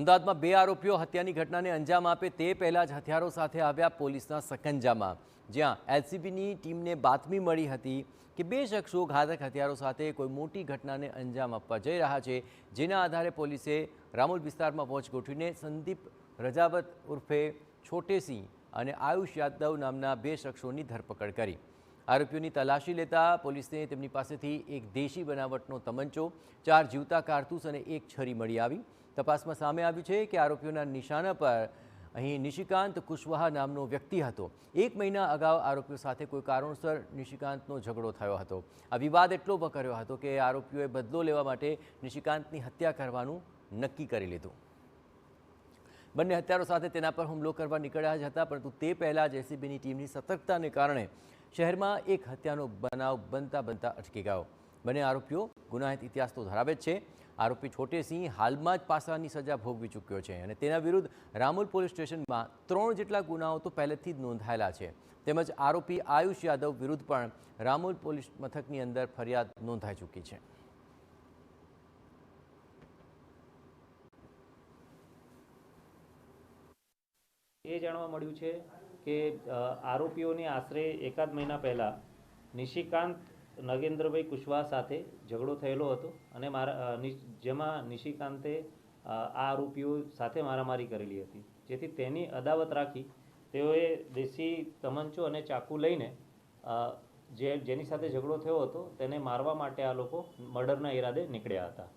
અમદાવાદમાં બે આરોપીઓ હત્યાની ઘટનાને અંજામ આપે તે પહેલાં જ હથિયારો સાથે આવ્યા પોલીસના સકંજામાં। જ્યાં એલસીબીની ટીમને બાતમી મળી હતી કે બે શખ્સો ઘાતક હથિયારો સાથે કોઈ મોટી ઘટનાને અંજામ આપવા જઈ રહ્યા છે, જેના આધારે પોલીસે રામોલ વિસ્તારમાં વોચ ગોઠવીને સંદીપ રજાવત ઉર્ફે છોટેસિંહ અને આયુષ યાદવ નામના બે શખ્સોની ધરપકડ કરી। આરોપીઓની તલાશી લેતા પોલીસને તેમની પાસેથી એક દેશી બનાવટનો તમંચો, 4 જીવતા કારતૂસ અને એક છરી મળી આવી। તપાસમાં સામે આવ્યું છે કે આરોપીઓના નિશાના પર અહીં નિશિકાંત કુશવાહા નામનો વ્યક્તિ હતો। 1 મહિના અગાઉ આરોપીઓ સાથે કોઈ કારણોસર નિશિકાંતનો ઝઘડો થયો હતો। આ વિવાદ એટલો વકર્યો હતો કે આરોપીઓએ બદલો લેવા માટે નિશિકાંતની હત્યા કરવાનું નક્કી કરી લીધું। બંને હત્યારો સાથે તેના પર હુમલો કરવા નીકળ્યા જ હતા, પરંતુ તે પહેલાં જ એસીબીની ટીમની સતર્કતાને કારણે શહેરમાં એક હત્યાનો બનાવ બનતા અટકી ગયો। બંને આરોપીઓ ગુનાહિત ઇતિહાસ તો ધરાવે જ છે। આરોપી છોટેસિંહ હાલમાં જ પાસાની સજા ભોગવી ચૂક્યો છે અને તેના વિરુદ્ધ રામોલ પોલીસ સ્ટેશનમાં 3 જેટલા ગુનાઓ તો પહેલેથી જ નોંધાયેલા છે। તેમજ આરોપી આયુષ યાદવ વિરુદ્ધ પણ રામોલ પોલીસ મથકની અંદર ફરિયાદ નોંધાઈ ચૂકી છે। એ જાણવા મળ્યું છે કે આરોપીઓની આશરે એકાદ મહિના પહેલાં નિશિકાંત નગેન્દ્રભાઈ કુશવાહા સાથે ઝઘડો થયેલો હતો અને જેમાં નિશિકાંતે આ આરોપીઓ સાથે મારામારી કરેલી હતી, જેથી તેની અદાવત રાખી તેઓએ દેશી તમંચો અને ચાકુ લઈને જેની સાથે ઝઘડો થયો હતો તેને મારવા માટે આ લોકો મર્ડરના ઈરાદે નીકળ્યા હતા।